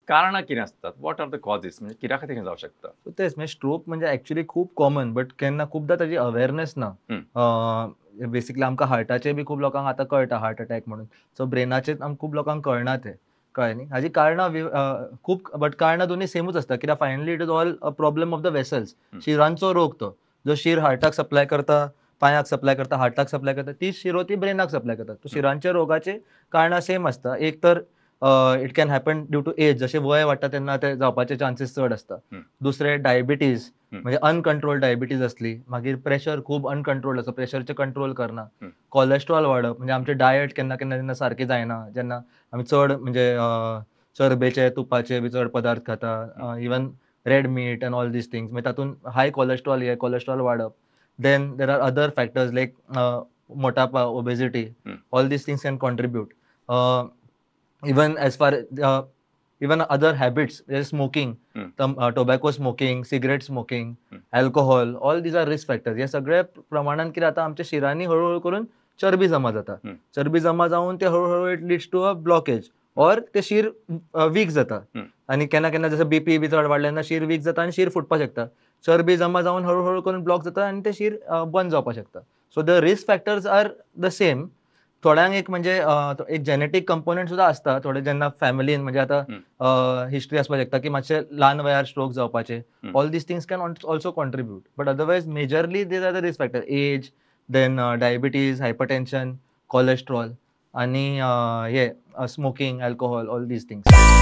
कारणां कितें आसतात? वॉट आर द कॉजीस म्हणजे कित्या खातीर हें जावंक शकता? सो तेच म्हणजे स्ट्रोक म्हणजे ॲक्चुअली खूप कॉमन बट केन्ना खूपदां ताची अवेअरनेस ना. हं. बेसिकली आमकां हार्टाचें बी खूप लोकांक आतां कळटा हार्ट अटॅक म्हणून. सो ब्रेनाचें खूप लोकांक कळना तें. कळ्ळें न्ही? हाजी कारणां खूब बट कारणां दोनूय सेमूच आसता कित्याक finally it is all a problem of the vessels. हं. शिरांचो रोग तो. जो शीर हार्टाक सप्लाय करता, पांयाक सप्लाय करता, हार्टाक सप्लाय करता, तीच शिरो ती ब्रेनाक सप्लाय करता. सो हं. शिरांच्या रोगाचे कारणां सेम आसता. एक तर it can happen due to age. जशें वय वाडटा तेन्ना ते जावपाचे चान्सीस चड आसता. हं. दुसरें डायबिटीज हं. म्हणजे अनकंट्रोल्ड डायबिटीज असली. मागीर प्रेशर खूब अनकंट्रोल्ड आसा. प्रेशरचे कंट्रोल करना. हं. कोलेस्ट्रॉल वाडप म्हणजे आमचें डायट केन्ना केन्ना जेन्ना सारकें जायना. जेन्ना आमी चड म्हणजे चरबेचे, तुपाचे बी चड पदार्थ हं. खाता. Even red meat and all these things. मागीर तातूंत हाय कोलेस्ट्रॉल हे कोलेस्ट्रॉल वाडप. Then there are other factors like मोटापा, ओबेसिटी. हं. All these things can contribute. Even as far even other habits smoking, हं. टोबॅको स्मोकिंग, सिगरेट स्मोकिंग, हं. Alcohol, all these are risk factors. हे सगळे प्रमाणान कितें जाता आमच्या शिरांनी हळू करून चरबी जमा जाता. हं. चरबी जमा जावन ते हळू it leads to a blockage हं. ऑर ते शीर वीक जाता. हं. आनी केन्ना केन्ना जसं बीपी बी चड वाडलें तेन्ना शीर वीक जाता आनी शीर फुटपाक शकता. चरबी जमा जावन हळू करून ब्लॉक जाता आनी ते शीर बंद जावपाक शकता. So the risk factors are the same. थोड्यांक एक म्हणजे एक जेनेटीक कंपोनंट सुद्दां आसता. थोडे जेन्ना फॅमिलीन म्हणजे हं. आतां हिस्ट्री आसपाक शकता की मातशे ल्हान वयार स्ट्रोक जावपाचे. हं. All these things can also contribute. But otherwise majorly these are the risk factor. Age, then diabetes, hypertension, cholesterol आणि हे smoking, alcohol, all these things.